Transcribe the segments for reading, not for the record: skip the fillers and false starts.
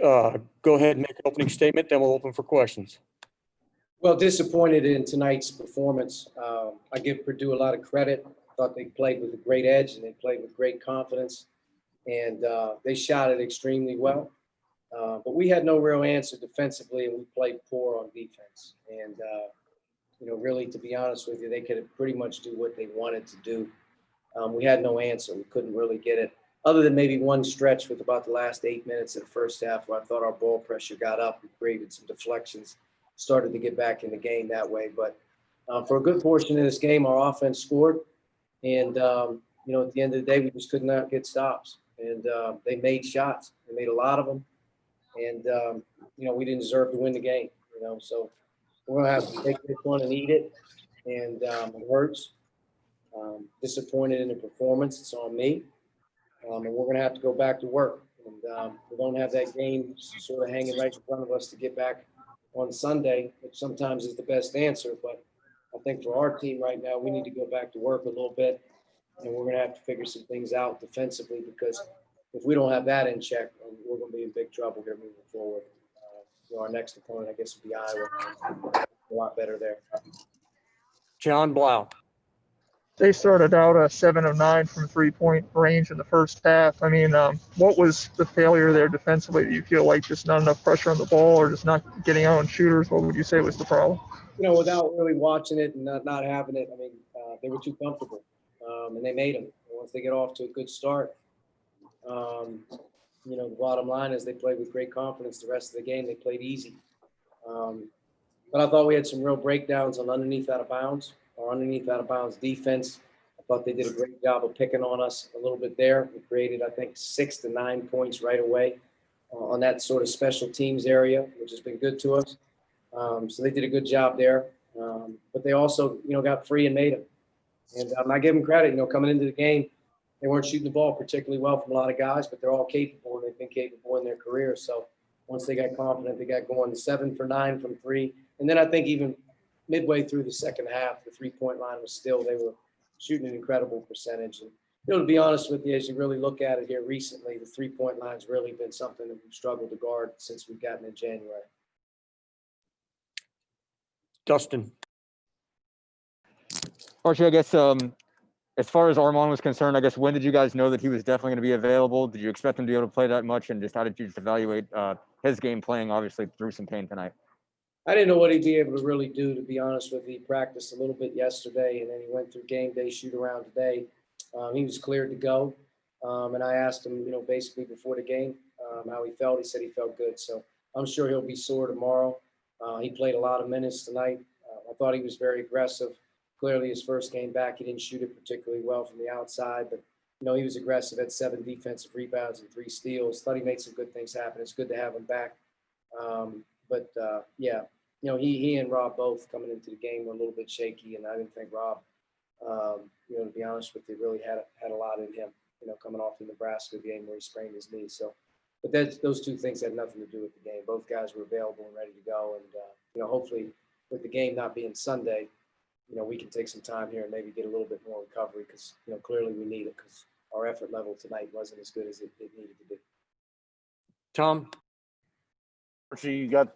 Go ahead and make an opening statement, then we'll open for questions. Well, disappointed in tonight's performance. I give Purdue a lot of credit. I thought they played with a great edge and they played with great confidence, and they shot it extremely well. But we had no real answer defensively, and we played poor on defense. And, really, to be honest with you, they could pretty much do what they wanted to do. We had no answer. We couldn't really get it, other than maybe one stretch with about the last 8 minutes of the first half where I thought our ball pressure got up and created some deflections, started to get back in the game that way. But for a good portion of this game, our offense scored. And, at the end of the day, we just could not get stops. And they made shots. They made a lot of them. And, we didn't deserve to win the game, So we're going to have to take this one and eat it. And it hurts. Disappointed in the performance. It's on me. And we're going to have to go back to work. And we don't have that game sort of hanging right in front of us to get back on Sunday, which sometimes is the best answer. But I think for our team right now, we need to go back to work a little bit. And we're going to have to figure some things out defensively, because if we don't have that in check, we're going to be in big trouble here moving forward. Our next opponent, I guess, would be Iowa. A lot better there. John Blau. They started out 7 of 9 from 3-point range in the first half. I mean, what was the failure there defensively? Do you feel like just not enough pressure on the ball, or just not getting out on shooters? What would you say was the problem? Without really watching it and not having it, they were too comfortable, and they made them. Once they get off to a good start, the bottom line is they played with great confidence. The rest of the game, they played easy. But I thought we had some real breakdowns on underneath out of bounds. Our underneath out of bounds defense, I thought they did a great job of picking on us a little bit there. We created, I think, 6 to 9 points right away on that sort of special teams area, which has been good to us. So they did a good job there. But they also, got free and made them. And I give them credit, coming into the game, they weren't shooting the ball particularly well from a lot of guys, but they're all capable, and they've been capable in their career. So once they got confident, they got going to 7 for 9 from 3. And then I think even midway through the second half, the 3-point line was still, they were shooting an incredible percentage. And, to be honest with you, as you really look at it here recently, the 3-point line's really been something that we've struggled to guard since we've gotten in January. Dustin. Archie, I guess as far as Armon was concerned, I guess when did you guys know that he was definitely going to be available? Did you expect him to be able to play that much? And just how did you just evaluate his game playing, obviously, through some pain tonight? I didn't know what he'd be able to really do, to be honest with you. He practiced a little bit yesterday, and then he went through game day shoot around today. He was cleared to go. And I asked him, basically before the game how he felt. He said he felt good. So I'm sure he'll be sore tomorrow. He played a lot of minutes tonight. I thought he was very aggressive. Clearly, his first game back, he didn't shoot it particularly well from the outside, but he was aggressive at 7 defensive rebounds and 3 steals. Thought he made some good things happen. It's good to have him back. He and Rob both coming into the game were a little bit shaky, and I didn't think Rob, to be honest with you, really had a lot in him. Coming off the Nebraska game where he sprained his knee. So, but those two things had nothing to do with the game. Both guys were available and ready to go, and hopefully, with the game not being Sunday, we can take some time here and maybe get a little bit more recovery, because, clearly we need it, because our effort level tonight wasn't as good as it needed to be. Tom? Archie, you got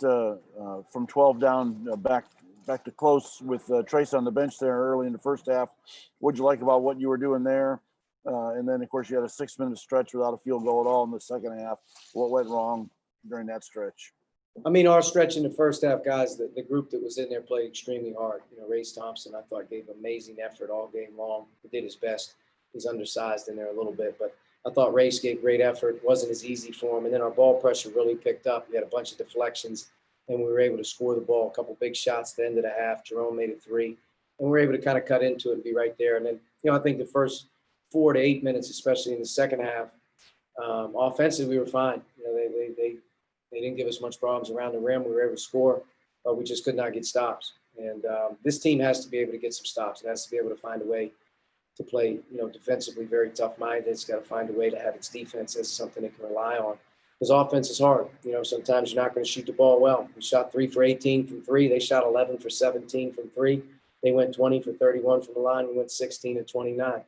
from 12 down back to close with Trace on the bench there early in the first half. What'd you like about what you were doing there? And then, of course, you had a 6-minute stretch without a field goal at all in the second half. What went wrong during that stretch? Our stretch in the first half, guys, the group that was in there played extremely hard. Race Thompson, I thought, gave amazing effort all game long. He did his best. He's undersized in there a little bit, but I thought Race gave great effort. It wasn't as easy for him. And then our ball pressure really picked up. We had a bunch of deflections, and we were able to score the ball. A couple big shots at the end of the half. Jerome made a 3, and we were able to kind of cut into it and be right there. And then, I think the first 4 to 8 minutes, especially in the second half, offensively, we were fine. They didn't give us much problems around the rim. We were able to score, but we just could not get stops. And this team has to be able to get some stops. It has to be able to find a way to play, defensively very tough-minded. It's got to find a way to have its defense as something it can rely on. Because offense is hard. Sometimes you're not going to shoot the ball well. We shot 3 for 18 from 3. They shot 11 for 17 from 3. They went 20 for 31 from the line. We went 16 to 29.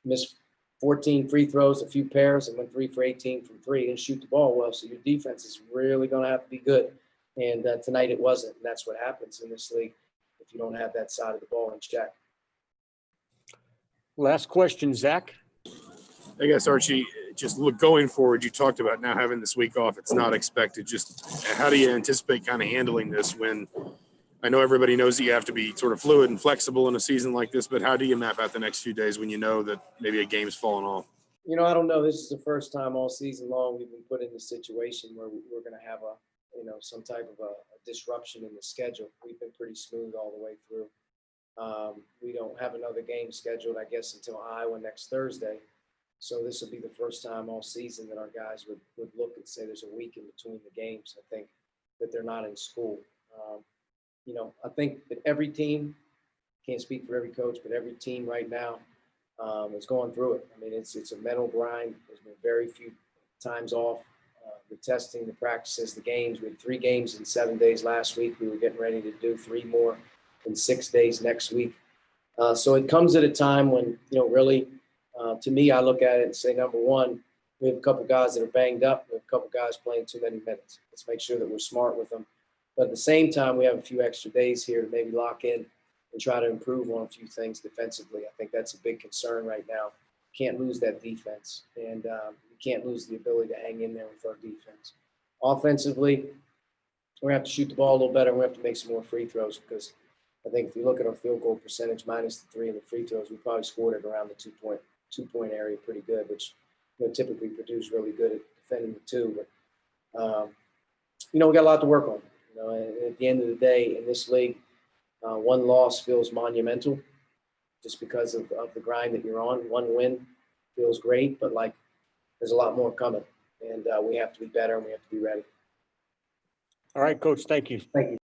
Missed 14 free throws, a few pairs, and went 3 for 18 from 3. Didn't shoot the ball well, so your defense is really going to have to be good. And tonight it wasn't, and that's what happens in this league if you don't have that side of the ball in check. Last question, Zach. I guess, Archie, just look going forward, you talked about now having this week off. It's not expected. Just how do you anticipate kind of handling this when I know everybody knows that you have to be sort of fluid and flexible in a season like this, but how do you map out the next few days when you know that maybe a game's fallen off? You know, I don't know. This is the first time all season long we've been put in this situation where we're going to have some type of a disruption in the schedule. We've been pretty smooth all the way through. We don't have another game scheduled, I guess, until Iowa next Thursday. So this will be the first time all season that our guys would look and say there's a week in between the games. I think that they're not in school. I think that every team, can't speak for every coach, but every team right now is going through it. I mean, it's a mental grind. There's been very few times off. The testing, the practices, the games. We had 3 games in 7 days last week. We were getting ready to do 3 more in 6 days next week. So it comes at a time when, really, to me, I look at it and say, number one, we have a couple guys that are banged up. We have a couple guys playing too many minutes. Let's make sure that we're smart with them. But at the same time, we have a few extra days here to maybe lock in and try to improve on a few things defensively. I think that's a big concern right now. Can't lose that defense, and we can't lose the ability to hang in there with our defense. Offensively, we're going to have to shoot the ball a little better. We're going to have to make some more free throws because I think if you look at our field goal percentage minus the 3 and the free throws, we probably scored it around the two-point area pretty good, which typically Purdue's really good at defending the 2. But we got a lot to work on. And at the end of the day, in this league, one loss feels monumental just because of the grind that you're on. One win feels great, but there's a lot more coming, and we have to be better and we have to be ready. All right, Coach, thank you. Thank you.